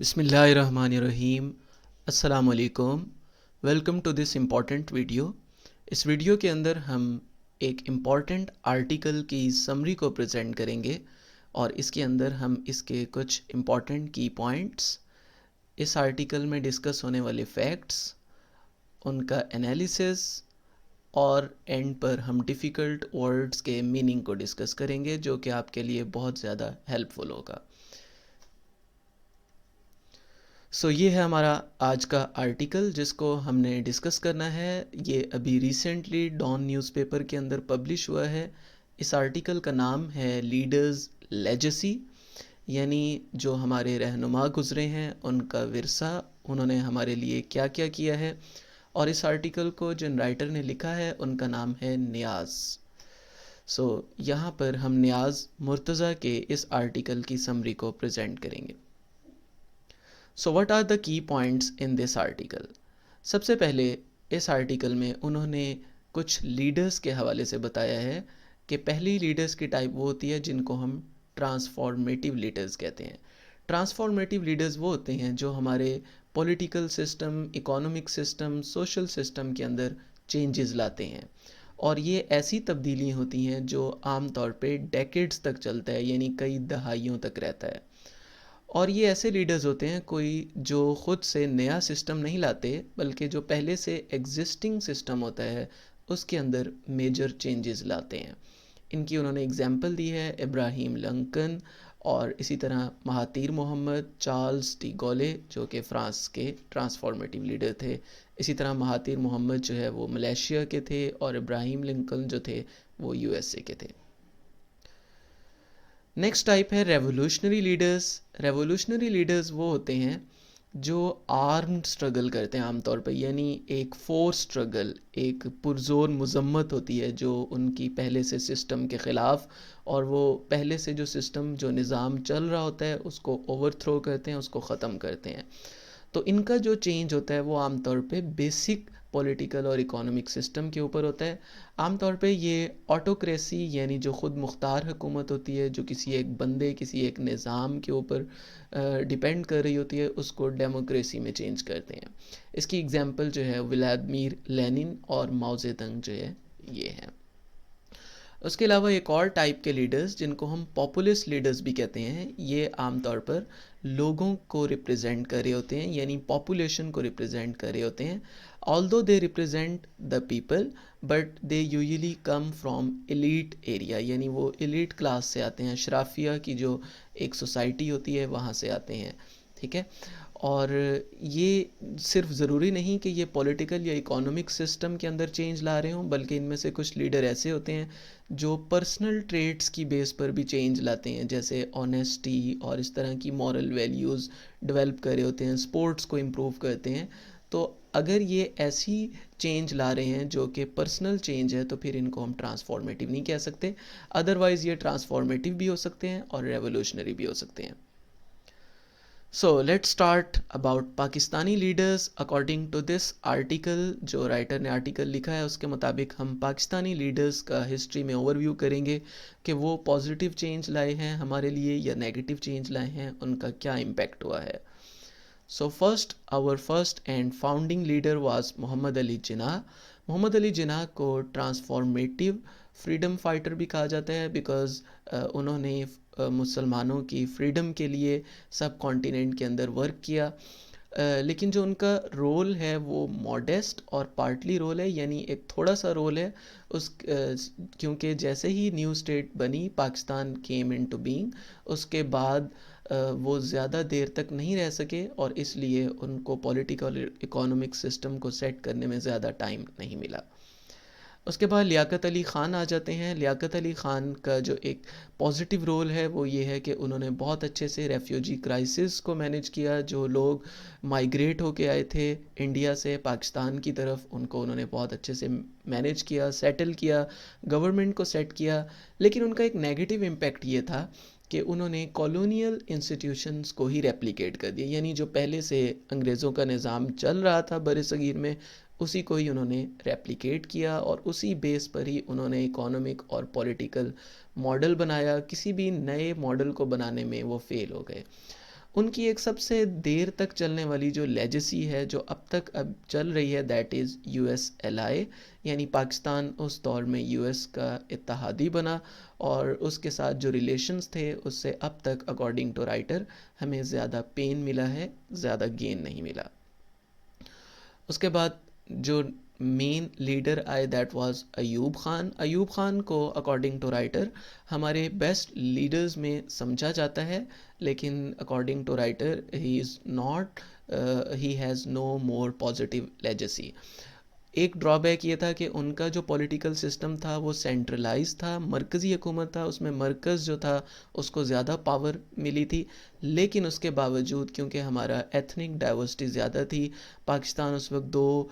بسم اللہ الرحمن الرحیم۔ السلام علیکم، welcome to this important video. اس ویڈیو کے اندر ہم ایک امپورٹنٹ آرٹیکل کی سمری کو پریزنٹ کریں گے اور اس کے اندر ہم اس کے کچھ امپورٹنٹ کی پوائنٹس، اس آرٹیکل میں ڈسکس ہونے والے فیکٹس، ان کا انالیسس اور اینڈ پر ہم ڈیفیکلٹ ورڈز کے میننگ کو ڈسکس کریں گے جو کہ آپ کے لیے بہت زیادہ ہیلپ فل ہوگا۔ یہ ہے ہمارا آج کا آرٹیکل جس کو ہم نے ڈسکس کرنا ہے۔ یہ ابھی ریسنٹلی ڈان نیوز پیپر کے اندر پبلش ہوا ہے۔ اس آرٹیکل کا نام ہے لیڈرز لیجیسی، یعنی جو ہمارے رہنما گزرے ہیں ان کا ورثہ، انہوں نے ہمارے لیے کیا کیا کیا ہے۔ اور اس آرٹیکل کو جن رائٹر نے لکھا ہے ان کا نام ہے نیاز۔ یہاں پر ہم نیاز مرتضیٰ کے اس آرٹیکل کی سمری کو پریزنٹ کریں گے۔ what are the key points in this article؟ سب سے پہلے اس آرٹیکل میں انہوں نے کچھ لیڈرز کے حوالے سے بتایا ہے کہ پہلی لیڈرز کی ٹائپ وہ ہوتی ہے جن کو ہم ٹرانسفارمیٹیو لیڈرز کہتے ہیں۔ ٹرانسفارمیٹیو لیڈرز وہ ہوتے ہیں جو ہمارے political system, economic system, social system کے اندر چینجز لاتے ہیں، اور یہ ایسی تبدیلیاں ہوتی ہیں جو عام طور پہ ڈیکیڈز تک چلتا ہے، یعنی کئی دہائیوں تک رہتا ہے۔ اور یہ ایسے لیڈرز ہوتے ہیں کوئی جو خود سے نیا سسٹم نہیں لاتے، بلکہ جو پہلے سے ایگزسٹنگ سسٹم ہوتا ہے اس کے اندر میجر چینجز لاتے ہیں۔ ان کی انہوں نے اگزامپل دی ہے ابراہیم لنکن، اور اسی طرح مہاتیر محمد، چارلز ڈی گولے جو کہ فرانس کے ٹرانسفارمیٹیو لیڈر تھے۔ اسی طرح مہاتیر محمد جو ہے وہ ملیشیا کے تھے، اور ابراہیم لنکن جو تھے وہ USA کے تھے۔ نیکسٹ ٹائپ ہے ریولوشنری لیڈرز۔ ریولوشنری لیڈرز وہ ہوتے ہیں جو آرمڈ سٹرگل کرتے ہیں عام طور پہ، یعنی ایک فورس سٹرگل، ایک پرزور مذمت ہوتی ہے جو ان کی پہلے سے سسٹم کے خلاف، اور وہ پہلے سے جو سسٹم، جو نظام چل رہا ہوتا ہے اس کو اوور تھرو کرتے ہیں، اس کو ختم کرتے ہیں۔ تو ان کا جو چینج ہوتا ہے وہ عام طور پہ بیسک پولیٹیکل اور اکانومک سسٹم کے اوپر ہوتا ہے۔ عام طور پہ یہ آٹوکریسی، یعنی جو خود مختار حکومت ہوتی ہے، جو کسی ایک بندے، کسی ایک نظام کے اوپر ڈیپینڈ کر رہی ہوتی ہے، اس کو ڈیموکریسی میں چینج کرتے ہیں۔ اس کی اگزامپل جو ہے ولادیمیر لینن اور ماؤ زیدنگ جو ہے یہ ہے۔ اس کے علاوہ ایک اور ٹائپ کے لیڈرز جن کو ہم پاپولسٹ لیڈرز بھی کہتے ہیں، یہ عام طور پر لوگوں کو ریپریزنٹ کر رہے ہوتے ہیں، یعنی پاپولیشن کو ریپریزنٹ کر رہے ہوتے ہیں۔ although they represent the people but they usually come from elite area، یعنی وہ elite کلاس سے آتے ہیں، اشرافیہ کی جو ایک سوسائٹی ہوتی ہے وہاں سے آتے ہیں، ٹھیک ہے۔ اور یہ صرف ضروری نہیں کہ یہ پولیٹیکل یا اکانومک سسٹم کے اندر چینج لا رہے ہوں، بلکہ ان میں سے کچھ لیڈر ایسے ہوتے ہیں جو پرسنل ٹریٹس کی بیس پر بھی چینج لاتے ہیں، جیسے آنیسٹی اور اس طرح کی مورل ویلیوز ڈیولپ کر رہے ہوتے ہیں، سپورٹس کو امپروو کرتے ہیں۔ تو اگر یہ ایسی چینج لا رہے ہیں جو کہ پرسنل چینج ہے تو پھر ان کو ہم ٹرانسفارمیٹیو نہیں کہہ سکتے، ادروائز یہ ٹرانسفارمیٹیو بھی ہو سکتے ہیں اور ریولوشنری بھی ہو سکتے ہیں۔ Let's start about Pakistani leaders according to this article. جو رائٹر نے آرٹیکل لکھا ہے اس کے مطابق ہم پاکستانی لیڈرز کا ہسٹری میں اوور ویو کریں گے کہ وہ پازیٹیو چینج لائے ہیں ہمارے لیے یا نیگیٹو چینج لائے ہیں، ان کا کیا امپیکٹ ہوا ہے۔ our first and founding leader was محمد علی جناح۔ محمد علی جناح کو ٹرانسفارمیٹیو فریڈم فائٹر بھی کہا جاتا ہے، بیکاز انہوں نے مسلمانوں کی فریڈم کے لیے سب کانٹیننٹ کے اندر ورک کیا، لیکن جو ان کا رول ہے وہ موڈیسٹ اور پارٹلی رول ہے، یعنی ایک تھوڑا سا رول ہے کیونکہ جیسے ہی نیو اسٹیٹ بنی، پاکستان کیم انٹو بینگ، اس کے بعد وہ زیادہ دیر تک نہیں رہ سکے، اور اس لیے ان کو پولیٹیکل اکانومک سسٹم کو سیٹ کرنے میں زیادہ ٹائم نہیں ملا۔ اس کے بعد لیاقت علی خان آ جاتے ہیں۔ لیاقت علی خان کا جو ایک پازیٹیو رول ہے وہ یہ ہے کہ انہوں نے بہت اچھے سے ریفیوجی کرائسس کو مینیج کیا، جو لوگ مائیگریٹ ہو کے آئے تھے انڈیا سے پاکستان کی طرف، ان کو انہوں نے بہت اچھے سے مینیج کیا، سیٹل کیا، گورنمنٹ کو سیٹ کیا۔ لیکن ان کا ایک نیگیٹو امپیکٹ یہ تھا کہ انہوں نے کالونیل انسٹیٹیوشنز کو ہی ریپلیکیٹ کر دیا، یعنی جو پہلے سے انگریزوں کا نظام چل رہا تھا بر صغیر میں اسی کو ہی انہوں نے ریپلیکیٹ کیا، اور اسی بیس پر ہی انہوں نے اکانومک اور پولیٹیکل ماڈل بنایا۔ کسی بھی نئے ماڈل کو بنانے میں وہ فیل ہو گئے۔ ان کی ایک سب سے دیر تک چلنے والی جو لیجسی ہے جو اب تک چل رہی ہے that is U S L آئی، یعنی پاکستان اس دور میں یو ایس کا اتحادی بنا، اور اس کے ساتھ جو ریلیشنز تھے اس سے اب تک اکارڈنگ ٹو رائٹر ہمیں زیادہ پین ملا ہے، زیادہ گین نہیں ملا۔ اس کے بعد جو مین لیڈر آئے دیٹ واز ایوب خان۔ ایوب خان کو اکارڈنگ ٹو رائٹر ہمارے بیسٹ لیڈرز میں سمجھا جاتا ہے، لیکن according to writer he is not, he has no more positive legacy. ایک ڈرا بیک یہ تھا کہ ان کا جو پولیٹیکل سسٹم تھا وہ سینٹرلائز تھا، مرکزی حکومت تھا، اس میں مرکز جو تھا اس کو زیادہ پاور ملی تھی، لیکن اس کے باوجود کیونکہ ہمارا ایتھنک ڈائیورسٹی زیادہ تھی، پاکستان اس وقت دو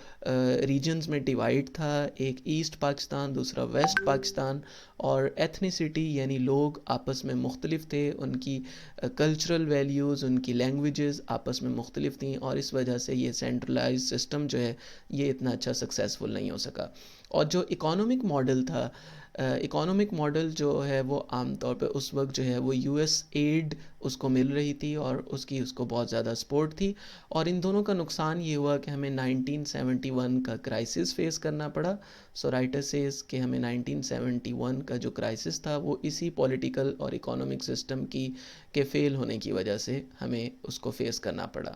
ریجنز میں ڈیوائڈ تھا، ایک ایسٹ پاکستان دوسرا ویسٹ پاکستان، اور ایتھنیسٹی یعنی لوگ آپس میں مختلف تھے، ان کی کلچرل ویلیوز، ان کی لینگویجز آپس میں مختلف تھیں، اور اس وجہ سے یہ سینٹرلائز سسٹم جو ہے یہ اتنا اچھا سکسیزفل نہیں ہو سکا۔ اور جو اکانومک ماڈل تھا، اکانومک ماڈل جو ہے وہ عام طور پہ اس وقت جو ہے وہ یو ایس ایڈ اس کو مل رہی تھی اور اس کو بہت زیادہ سپورٹ تھی، اور ان دونوں کا نقصان یہ ہوا کہ ہمیں 1971 کا کرائسس فیس کرنا پڑا۔ سو رائٹر سیز کہ ہمیں 1971 کا جو کرائسس تھا وہ اسی پولیٹیکل اور اکانومک سسٹم کے فیل ہونے کی وجہ سے ہمیں اس کو فیس کرنا پڑا،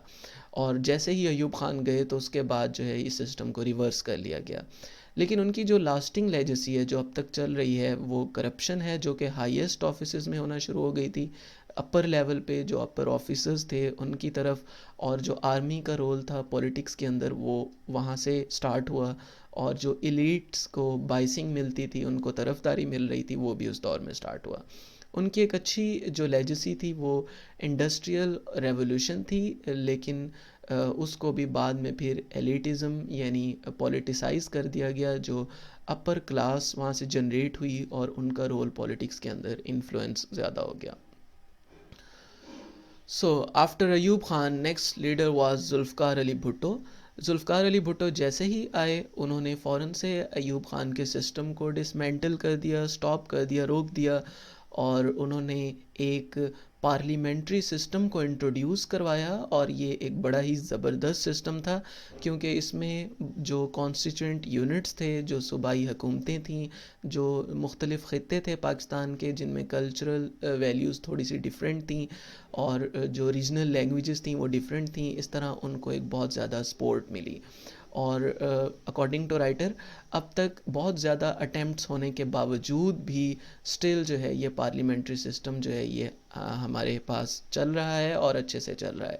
اور جیسے ہی ایوب خان گئے تو اس کے بعد جو ہے اس سسٹم کو ریورس کر لیا گیا۔ لیکن ان کی جو لاسٹنگ لیجسی ہے جو اب تک چل رہی ہے وہ کرپشن ہے، جو کہ ہائیسٹ آفیسز میں ہونا شروع ہو گئی تھی، اپر لیول پہ جو اپر آفیسرز تھے ان کی طرف، اور جو آرمی کا رول تھا پولیٹکس کے اندر وہ وہاں سے سٹارٹ ہوا، اور جو ایلیٹس کو بائسنگ ملتی تھی، ان کو طرفداری مل رہی تھی، وہ بھی اس دور میں سٹارٹ ہوا۔ ان کی ایک اچھی جو لیجسی تھی وہ انڈسٹریل ریولوشن تھی، لیکن اس کو بھی بعد میں پھر ایلیٹزم یعنی پولیٹیسائز کر دیا گیا، جو اپر کلاس وہاں سے جنریٹ ہوئی اور ان کا رول پولیٹکس کے اندر انفلوئنس زیادہ ہو گیا۔ So after Ayub Khan next leader was Zulfiqar Ali Bhutto. Zulfiqar Ali Bhutto جیسے ہی آئے انہوں نے فوراً سے ایوب خان کے سسٹم کو ڈسمینٹل کر دیا، سٹاپ کر دیا، روک دیا، اور انہوں نے ایک پارلیمنٹری سسٹم کو انٹروڈیوس کروایا، اور یہ ایک بڑا ہی زبردست سسٹم تھا کیونکہ اس میں جو کانسٹیچوئنٹ یونٹس تھے، جو صوبائی حکومتیں تھیں، جو مختلف خطے تھے پاکستان کے جن میں کلچرل ویلیوز تھوڑی سی ڈیفرنٹ تھیں، اور جو ریجنل لینگویجز تھیں وہ ڈیفرنٹ تھیں، اس طرح ان کو ایک بہت زیادہ سپورٹ ملی۔ اور اکارڈنگ ٹو رائٹر اب تک بہت زیادہ اٹیمپٹس ہونے کے باوجود بھی سٹل جو ہے یہ پارلیمنٹری سسٹم جو ہے یہ ہمارے پاس چل رہا ہے اور اچھے سے چل رہا ہے۔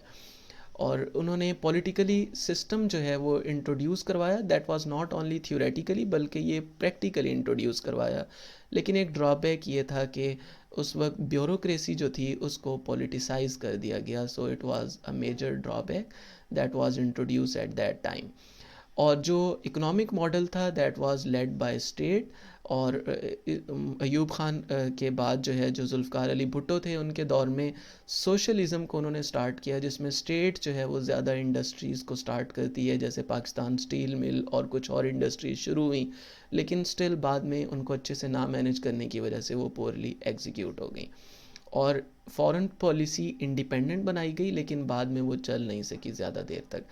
اور انہوں نے پولیٹیکلی سسٹم جو ہے وہ انٹروڈیوس کروایا، that was not only theoretically بلکہ یہ پریکٹیکلی انٹروڈیوس کروایا، لیکن ایک ڈرا بیک یہ تھا کہ اس وقت بیوروکریسی جو تھی اس کو پولیٹیسائز کر دیا گیا، so it was a major drawback that was introduced at that time. اور جو اکنامک ماڈل تھا that was led by state, اور ایوب خان کے بعد جو ہے جو ذوالفقار علی بھٹو تھے ان کے دور میں سوشلزم کو انہوں نے سٹارٹ کیا، جس میں اسٹیٹ جو ہے وہ زیادہ انڈسٹریز کو سٹارٹ کرتی ہے، جیسے پاکستان سٹیل مل اور کچھ اور انڈسٹریز شروع ہوئیں، لیکن سٹل بعد میں ان کو اچھے سے نہ مینیج کرنے کی وجہ سے وہ پورلی ایگزیکیوٹ ہو گئیں، اور فورن پالیسی انڈیپینڈنٹ بنائی گئی لیکن بعد میں وہ چل نہیں سکی زیادہ دیر تک۔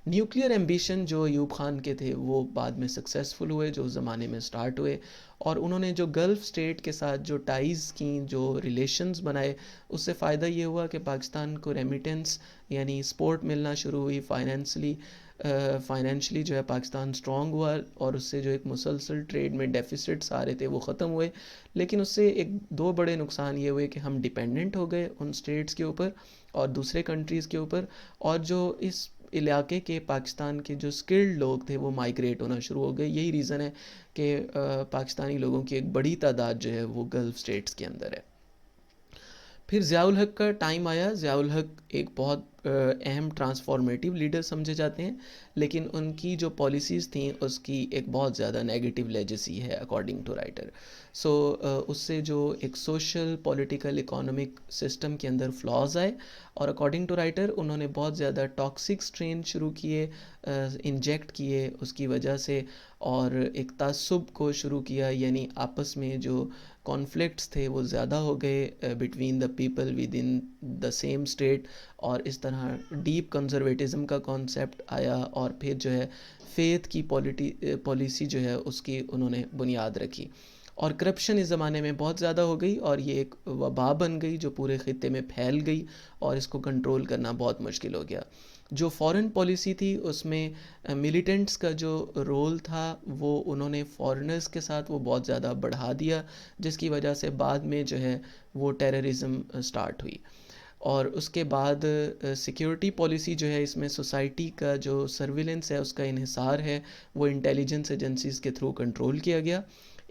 نیوکلیئر ایمبیشن جو ایوب خان کے تھے وہ بعد میں سکسیسفل ہوئے، جو اس زمانے میں سٹارٹ ہوئے، اور انہوں نے جو گلف سٹیٹ کے ساتھ جو ٹائز کیں، جو ریلیشنز بنائے، اس سے فائدہ یہ ہوا کہ پاکستان کو ریمیٹنس یعنی سپورٹ ملنا شروع ہوئی، فائنینشلی جو ہے پاکستان سٹرونگ ہوا، اور اس سے جو ایک مسلسل ٹریڈ میں ڈیفیسٹس آ رہے تھے وہ ختم ہوئے، لیکن اس سے ایک دو بڑے نقصان یہ ہوئے کہ ہم ڈیپینڈنٹ ہو گئے ان سٹیٹس کے اوپر اور دوسرے کنٹریز کے اوپر، اور جو اس علاقے کے پاکستان کے جو سکلڈ لوگ تھے وہ مائیگریٹ ہونا شروع ہو گئے۔ یہی ریزن ہے کہ پاکستانی لوگوں کی ایک بڑی تعداد جو ہے وہ گلف سٹیٹس کے اندر ہے۔ پھر ضیاء الحق کا ٹائم آیا۔ ضیاء الحق ایک بہت اہم ٹرانسفارمیٹیو لیڈر سمجھے جاتے ہیں، لیکن ان کی جو پالیسیز تھیں اس کی ایک بہت زیادہ نیگیٹو لیجسی ہے اکارڈنگ ٹو رائٹر۔ سو اس سے جو ایک سوشل پولیٹیکل اکانومک سسٹم کے اندر فلاز آئے، اور اکارڈنگ ٹو رائٹر انہوں نے بہت زیادہ ٹاکسک سٹرین شروع کیے، انجیکٹ کیے اس کی وجہ سے، اور ایک تعصب کو شروع کیا، یعنی آپس میں جو کانفلکٹس تھے وہ زیادہ ہو گئے between the people with in the same state, اور اس طرح ڈیپ کنزرویٹزم کا کانسیپٹ آیا، اور پھر جو ہے فیتھ کی پالیسی جو ہے اس کی انہوں نے بنیاد رکھی، اور کرپشن اس زمانے میں بہت زیادہ ہو گئی اور یہ ایک وبا بن گئی جو پورے خطے میں پھیل گئی، اور اس کو کنٹرول کرنا بہت مشکل ہو گیا۔ جو فورن پالیسی تھی اس میں ملیٹنٹس کا جو رول تھا وہ انہوں نے فورنرز کے ساتھ وہ بہت زیادہ بڑھا دیا، جس کی وجہ سے بعد میں جو ہے وہ ٹیررزم سٹارٹ ہوئی، اور اس کے بعد سیکیورٹی پالیسی جو ہے اس میں سوسائٹی کا جو سرویلنس ہے اس کا انحصار ہے وہ انٹیلیجنس ایجنسیز کے تھرو کنٹرول کیا گیا۔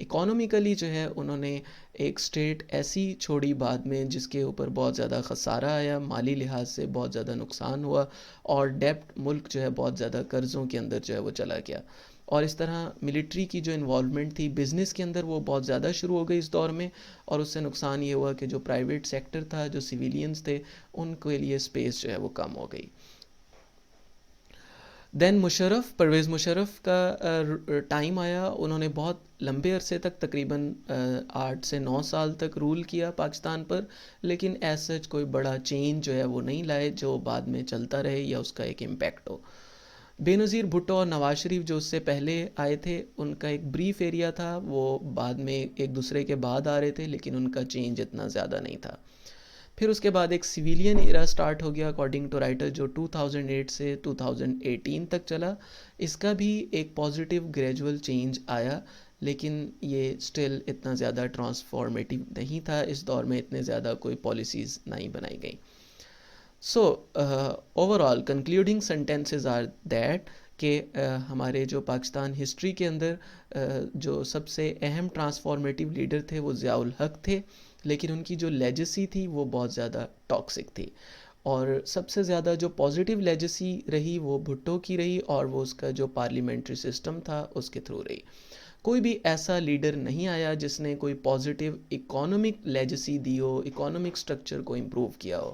اکانومیکلی جو ہے انہوں نے ایک اسٹیٹ ایسی چھوڑی بعد میں جس کے اوپر بہت زیادہ خسارہ آیا، مالی لحاظ سے بہت زیادہ نقصان ہوا، اور ڈیپٹ ملک جو ہے بہت زیادہ قرضوں کے اندر جو ہے وہ چلا گیا، اور اس طرح ملٹری کی جو انوالومنٹ تھی بزنس کے اندر وہ بہت زیادہ شروع ہو گئی اس دور میں، اور اس سے نقصان یہ ہوا کہ جو پرائیویٹ سیکٹر تھا، جو سویلینز تھے، ان کے لیے اسپیس جو ہے وہ کم ہو گئی۔ دین پرویز مشرف کا ٹائم آیا، انہوں نے بہت لمبے عرصے تک تقریباً 8 سے 9 سال تک رول کیا پاکستان پر، لیکن ایز سچ کوئی بڑا چینج جو ہے وہ نہیں لائے جو بعد میں چلتا رہے یا اس کا ایک امپیکٹ ہو۔ بے نظیر بھٹو اور نواز شریف جو اس سے پہلے آئے تھے ان کا ایک بریف ایریا تھا، وہ بعد میں ایک دوسرے کے بعد آ رہے تھے لیکن ان کا چینج اتنا زیادہ نہیں تھا۔ پھر اس کے بعد ایک سویلین ایرا سٹارٹ ہو گیا اکارڈنگ ٹو رائٹر، جو 2008 سے 2018 تک چلا، اس کا بھی ایک پازیٹیو گریجول چینج آیا، لیکن یہ سٹل اتنا زیادہ ٹرانسفارمیٹیو نہیں تھا، اس دور میں اتنے زیادہ کوئی پالیسیز نہیں بنائی گئیں۔ So overall concluding sentences are that کہ ہمارے جو پاکستان ہسٹری کے اندر جو سب سے اہم ٹرانسفارمیٹیو لیڈر تھے وہ ضیاء الحق تھے، لیکن ان کی جو لیجسی تھی وہ بہت زیادہ ٹاکسک تھی، اور سب سے زیادہ جو پازیٹیو لیجسی رہی وہ بھٹو کی رہی، اور وہ اس کا جو پارلیمنٹری سسٹم تھا اس کے تھرو رہی۔ کوئی بھی ایسا لیڈر نہیں آیا جس نے کوئی پازیٹیو اکانومک لیجسی دی ہو، اکانومک سٹرکچر کو امپروو کیا ہو،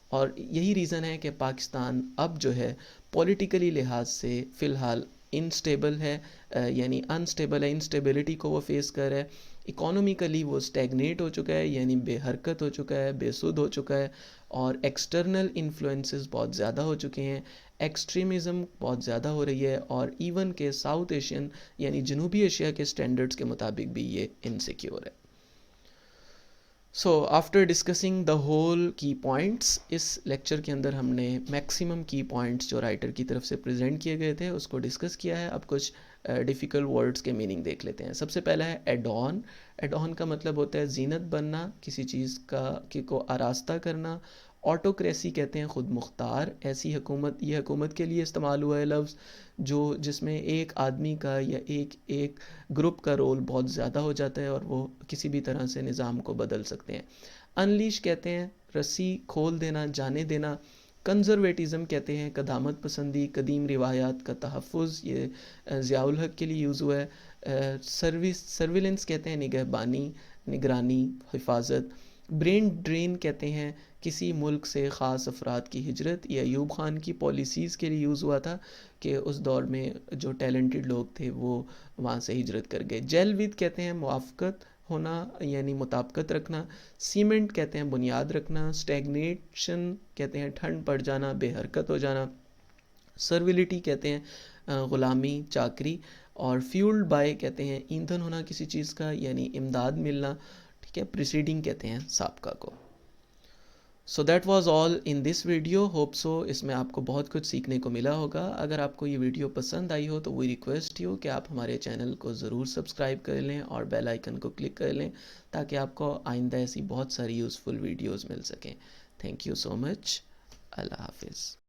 اور یہی ریزن ہے کہ پاکستان اب جو ہے پولیٹیکلی لحاظ سے فی الحال انسٹیبل ہے، یعنی انسٹیبل ہے، انسٹیبلٹی کو وہ فیس کر رہا ہے، اکانومیکلی وہ سٹیگنیٹ ہو چکا ہے، یعنی بے حرکت ہو چکا ہے، بے سود ہو چکا ہے، اور ایکسٹرنل انفلوئنسز بہت زیادہ ہو چکے ہیں، ایکسٹریمزم بہت زیادہ ہو رہی ہے، اور ایون کہ ساؤتھ ایشین یعنی جنوبی ایشیا کے سٹینڈرڈز کے مطابق بھی یہ انسیکیور ہے۔ So after discussing the whole کی پوائنٹس، اس لیکچر کے اندر ہم نے میکسیمم کی پوائنٹس جو رائٹر کی طرف سے پریزنٹ کیے گئے تھے اس کو ڈسکس کیا ہے۔ اب کچھ ڈیفیکلٹ ورڈز کے میننگ دیکھ لیتے ہیں۔ سب سے پہلا ہے ایڈون۔ ایڈون کا مطلب ہوتا ہے زینت بننا، کسی چیز کو آراستہ کرنا۔ آٹوکریسی کہتے ہیں خود مختار، ایسی حکومت، یہ حکومت کے لیے استعمال ہوا ہے لفظ جس میں ایک آدمی کا یا ایک گروپ کا رول بہت زیادہ ہو جاتا ہے اور وہ کسی بھی طرح سے نظام کو بدل سکتے ہیں۔ انلیش کہتے ہیں رسی کھول دینا، جانے دینا۔ کنزرویٹزم کہتے ہیں قدامت پسندی، قدیم روایات کا تحفظ، یہ ضیاء الحق کے لیے یوز ہوا ہے۔ سرویلنس کہتے ہیں نگہبانی، نگرانی، حفاظت۔ برین ڈرین کہتے ہیں کسی ملک سے خاص افراد کی ہجرت، یہ ایوب خان کی پالیسیز کے لیے یوز ہوا تھا کہ اس دور میں جو ٹیلنٹڈ لوگ تھے وہ وہاں سے ہجرت کر گئے۔ جیل ود کہتے ہیں موافقت ہونا یعنی مطابقت رکھنا۔ سیمنٹ کہتے ہیں بنیاد رکھنا۔ سٹیگنیشن کہتے ہیں ٹھنڈ پڑ جانا، بے حرکت ہو جانا۔ سرویلٹی کہتے ہیں غلامی، چاکری، اور فیولڈ بائی کہتے ہیں ایندھن ہونا کسی چیز کا یعنی امداد ملنا، ٹھیک ہے۔ پریسیڈنگ کہتے ہیں سابقہ کو۔ So that was all in this video, hope so اس میں آپ کو بہت کچھ سیکھنے کو ملا ہوگا۔ اگر آپ کو یہ ویڈیو پسند آئی ہو تو وی ریکویسٹ یو کہ آپ ہمارے چینل کو ضرور سبسکرائب کر لیں اور بیل آئیکن کو کلک کر لیں تاکہ آپ کو آئندہ ایسی بہت ساری یوزفل ویڈیوز مل سکیں۔ تھینک یو سو مچ، اللہ حافظ۔